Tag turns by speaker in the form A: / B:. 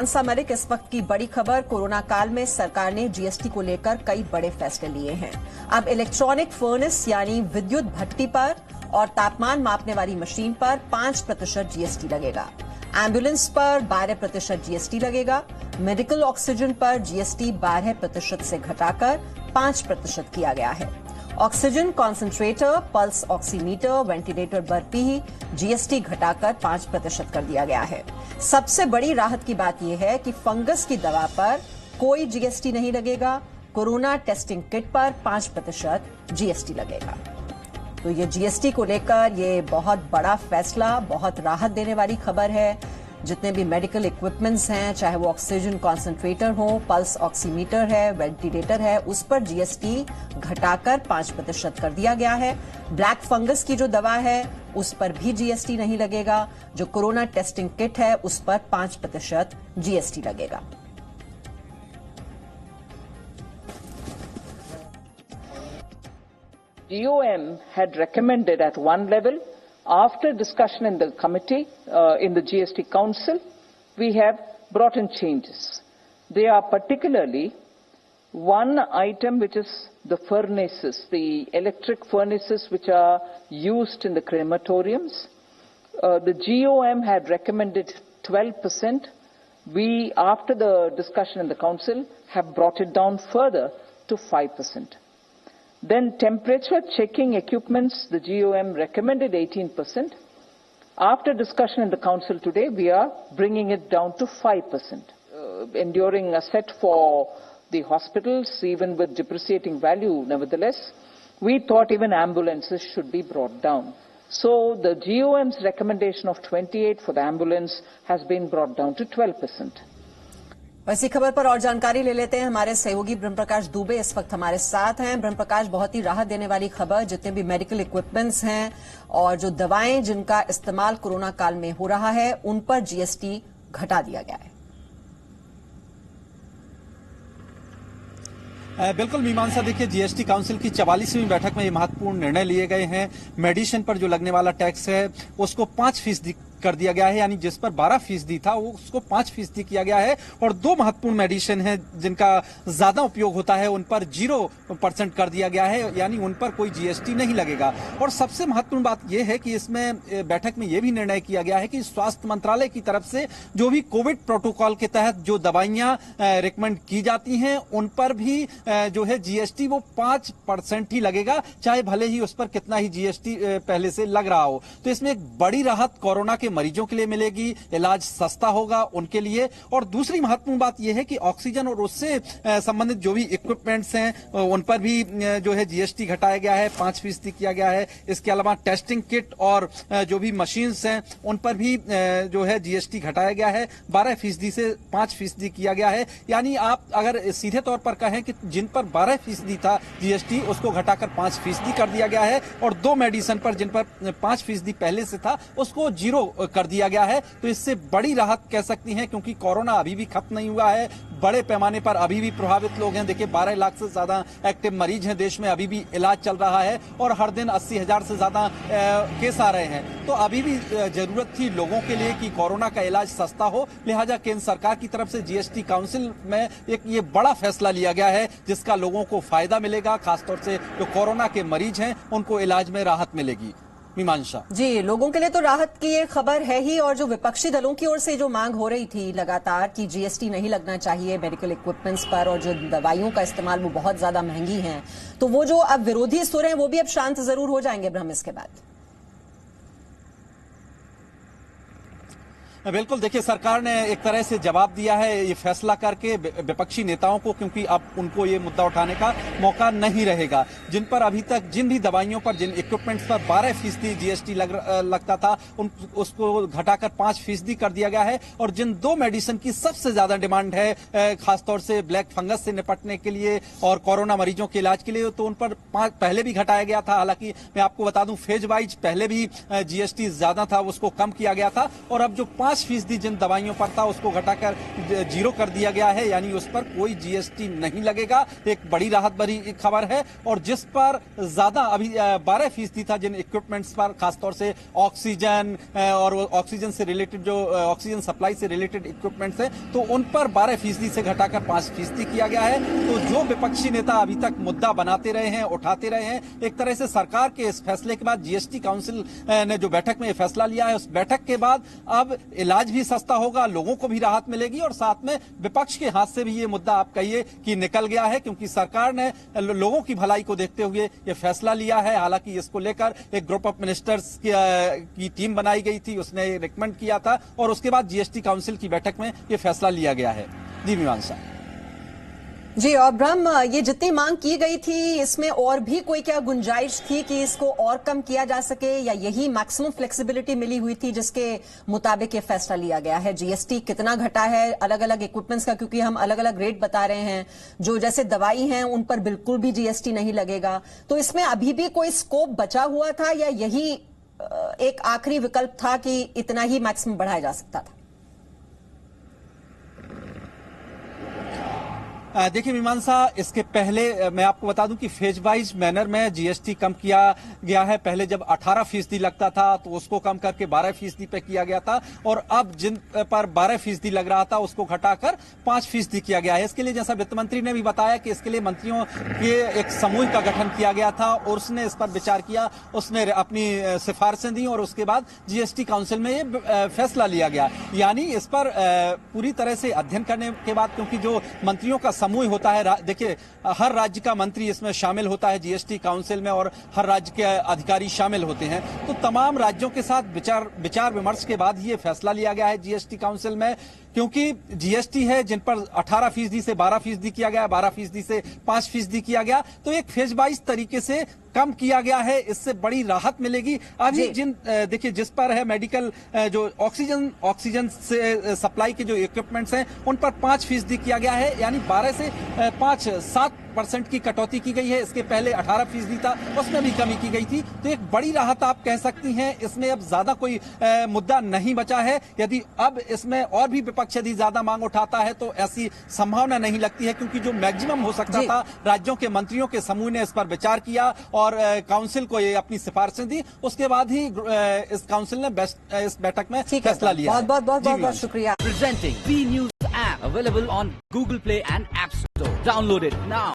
A: मीमांसा मलिक, इस वक्त की बड़ी खबर। कोरोना काल में सरकार ने जीएसटी को लेकर कई बड़े फैसले लिए हैं। अब इलेक्ट्रॉनिक फर्नेस यानी विद्युत भट्टी पर और तापमान मापने वाली मशीन पर 5% जीएसटी लगेगा। एम्बुलेंस पर 12% जीएसटी लगेगा। मेडिकल ऑक्सीजन पर जीएसटी 12% से घटाकर 5% किया गया है। Oxygen concentrator, pulse oximeter, ventilator पर भी जीएसटी घटाकर 5% कर दिया गया है। सबसे बड़ी राहत की बात यह है कि फंगस की दवा पर कोई जीएसटी नहीं लगेगा। कोरोना टेस्टिंग किट पर 5% जीएसटी लगेगा। तो ये जीएसटी को लेकर ये बहुत बड़ा फैसला, बहुत राहत देने वाली खबर है। जितने भी मेडिकल इक्विपमेंट्स हैं, चाहे वो ऑक्सीजन कॉन्सेंट्रेटर हो, पल्स ऑक्सीमीटर है, वेंटिलेटर है, उस पर जीएसटी घटाकर 5% कर दिया गया है। ब्लैक फंगस की जो दवा है उस पर भी जीएसटी नहीं लगेगा। जो कोरोना टेस्टिंग किट है उस पर 5% जीएसटी लगेगा।
B: GOM had recommended at one level. After discussion in the committee, in the GST Council, we have brought in changes. They are particularly one item which is the furnaces, the electric furnaces which are used in the crematoriums. The GOM had recommended 12%. We, after the discussion in the Council, have brought it down further to 5%. Then temperature checking equipments, the GOM recommended 18%. After discussion in the Council today, we are bringing it down to 5%. Enduring asset for the hospitals, even with depreciating value, nevertheless, we thought even ambulances should be brought down. So the GOM's recommendation of 28 for the ambulance has been brought down to 12%.
A: इसी खबर पर और जानकारी ले लेते हैं। हमारे सहयोगी ब्रह्मप्रकाश दुबे इस वक्त हमारे साथ हैं। ब्रह्मप्रकाश, बहुत ही राहत देने वाली खबर। जितने भी मेडिकल इक्विपमेंट्स हैं और जो दवाएं जिनका इस्तेमाल कोरोना काल में हो रहा है उन पर जीएसटी घटा दिया गया है।
C: बिल्कुल मीमांसा, देखिए जीएसटी काउंसिल की 44वीं बैठक में ये महत्वपूर्ण निर्णय लिए गए हैं। मेडिसिन पर जो लगने वाला टैक्स है उसको 5% कर दिया गया है, यानी जिस पर 12% था वो उसको 5% किया गया है। और दो महत्वपूर्ण मेडिसिन हैं जिनका ज्यादा उपयोग होता है उन पर 0% कर दिया गया है, यानी उन पर कोई जीएसटी नहीं लगेगा। और सबसे महत्वपूर्ण बात यह है कि इसमें बैठक में यह भी निर्णय किया गया है कि स्वास्थ्य मंत्रालय की तरफ से जो भी कोविड प्रोटोकॉल के तहत जो दवाइयां रिकमेंड की जाती हैं उन पर भी जो है जीएसटी वो 5% ही लगेगा, चाहे भले ही उस पर कितना ही जीएसटी पहले से लग रहा हो। तो इसमें एक बड़ी राहत कोरोना के मरीजों के लिए मिलेगी, इलाज सस्ता होगा उनके लिए। और दूसरी महत्वपूर्ण बात यह है कि ऑक्सीजन और उससे संबंधित जो भी इक्विपमेंट्स हैं उन पर भी जो है जीएसटी घटाया गया है, 5% किया गया है। इसके अलावा टेस्टिंग किट और जो भी मशीन्स हैं उन पर भी जो है जीएसटी घटाया गया है, 12% से 5% किया गया है। यानी आप अगर सीधे तौर पर कहें कि जिन पर 12% था जीएसटी उसको घटाकर 5% कर दिया गया है, और दो मेडिसिन पर जिन पर 5% पहले से था उसको 0 कर दिया गया है। तो इससे बड़ी राहत कह सकती हैं, क्योंकि कोरोना अभी भी खत्म नहीं हुआ है। बड़े पैमाने पर अभी भी प्रभावित लोग हैं। देखिए 12 लाख से ज्यादा एक्टिव मरीज हैं देश में, अभी भी इलाज चल रहा है और हर दिन 80,000 से ज्यादा केस आ रहे हैं। तो अभी भी जरूरत थी लोगों के लिए कि कोरोना का इलाज सस्ता हो, लिहाजा केंद्र सरकार की तरफ से जीएसटी काउंसिल में एक ये बड़ा फैसला लिया गया है जिसका लोगों को फायदा मिलेगा। खासतौर से जो कोरोना के मरीज हैं उनको इलाज में राहत मिलेगी। मीमांसा
A: जी, लोगों के लिए तो राहत की ये खबर है ही, और जो विपक्षी दलों की ओर से जो मांग हो रही थी लगातार कि जीएसटी नहीं लगना चाहिए मेडिकल इक्विपमेंट्स पर और जो दवाइयों का इस्तेमाल वो बहुत ज्यादा महंगी हैं, तो वो जो अब विरोधी सुर हैं वो भी अब शांत जरूर हो जाएंगे ब्रह्म इसके बाद।
C: बिल्कुल, देखिए सरकार ने एक तरह से जवाब दिया है ये फैसला करके विपक्षी नेताओं को, क्योंकि अब उनको ये मुद्दा उठाने का मौका नहीं रहेगा। जिन पर अभी तक जिन भी दवाइयों पर, जिन इक्विपमेंट्स पर 12% जीएसटी लगता था उसको घटाकर 5% कर दिया गया है। और जिन दो मेडिसिन की सबसे ज्यादा डिमांड है खासतौर से ब्लैक फंगस से निपटने के लिए और कोरोना मरीजों के इलाज के लिए, तो उन पर पहले भी घटाया गया था। हालांकि मैं आपको बता दूं फेज वाइज पहले भी जीएसटी ज्यादा था, उसको कम किया गया था। और अब जो 5% जिन दवाइयों पर था उसको घटाकर 0 कर दिया गया है, यानी उस पर कोई जीएसटी नहीं लगेगा। एक बड़ी राहत भरी खबर है। और जिस पर ज्यादा अभी 12% था, जिन इक्विपमेंट्स पर, खासतौर से ऑक्सीजन और ऑक्सीजन से रिलेटेड जो ऑक्सीजन सप्लाई से रिलेटेड इक्विपमेंट्स है, तो उन पर 12% से घटाकर 5% किया गया है। तो जो विपक्षी नेता अभी तक मुद्दा बनाते रहे हैं, उठाते रहे हैं, एक तरह से सरकार के इस फैसले के बाद जीएसटी काउंसिल ने जो बैठक में फैसला लिया है, उस बैठक के बाद अब इलाज भी सस्ता होगा, लोगों को भी राहत मिलेगी और साथ में विपक्ष के हाथ से भी ये मुद्दा आप कहिए कि निकल गया है, क्योंकि सरकार ने लोगों की भलाई को देखते हुए ये फैसला लिया है। हालांकि इसको लेकर एक ग्रुप ऑफ मिनिस्टर्स की टीम बनाई गई थी, उसने रिकमेंड किया था और उसके बाद जीएसटी काउंसिल की बैठक में ये फैसला लिया गया है। जी मीमांसा
A: जी। और ब्रह्म, ये जितनी मांग की गई थी, इसमें और भी कोई क्या गुंजाइश थी कि इसको और कम किया जा सके, या यही मैक्सिमम फ्लेक्सिबिलिटी मिली हुई थी जिसके मुताबिक ये फैसला लिया गया है? जीएसटी कितना घटा है अलग अलग इक्विपमेंट्स का, क्योंकि हम अलग अलग रेट बता रहे हैं। जो जैसे दवाई हैं उन पर बिल्कुल भी जीएसटी नहीं लगेगा, तो इसमें अभी भी कोई स्कोप बचा हुआ था या यही एक आखिरी विकल्प था कि इतना ही मैक्सिमम बढ़ाया जा सकता था?
C: देखिए मीमांसा, इसके पहले मैं आपको बता दूं कि फेज वाइज मैनर में जीएसटी कम किया गया है। पहले जब 18% लगता था तो उसको कम करके 12% पे किया गया था, और अब जिन पर 12% लग रहा था उसको घटाकर 5% किया गया है। इसके लिए जैसा वित्त मंत्री ने भी बताया कि इसके लिए मंत्रियों के एक समूह का गठन किया गया था और उसने इस पर विचार किया, उसने अपनी सिफारिशें दी और उसके बाद जीएसटी काउंसिल में ये फैसला लिया गया। यानी इस पर पूरी तरह से अध्ययन करने के बाद, क्योंकि जो मंत्रियों का समूह होता है, देखिए हर राज्य का मंत्री इसमें शामिल होता है जीएसटी काउंसिल में और हर राज्य के अधिकारी शामिल होते हैं, तो तमाम राज्यों के साथ विचार विमर्श के बाद ये फैसला लिया गया है जीएसटी काउंसिल में। क्योंकि जीएसटी है जिन पर 18% से 12% किया गया, 12% से 5% किया गया, तो एक फेज वाइज तरीके से कम किया गया है, इससे बड़ी राहत मिलेगी। अभी देखिए जिस पर है मेडिकल जो ऑक्सीजन से सप्लाई के जो इक्विपमेंट्स हैं उन पर 5% किया गया है, यानी 12 से 7% की कटौती की गई है। इसके पहले 18% था, उसमें भी कमी की गई थी। तो एक बड़ी राहत आप कह सकती हैं, इसमें अब ज्यादा कोई मुद्दा नहीं बचा है। यदि अब इसमें और भी विपक्ष यदि ज्यादा मांग उठाता है तो ऐसी संभावना नहीं लगती है, क्योंकि जो मैक्सिमम हो सकता था, राज्यों के मंत्रियों के समूह ने इस पर विचार किया और काउंसिल को ये अपनी सिफारिशें दी, उसके बाद ही इस काउंसिल ने इस बैठक में फैसला लिया।
A: बहुत शुक्रिया।
D: Presenting B News app available on Google Play and App Store. Download it now.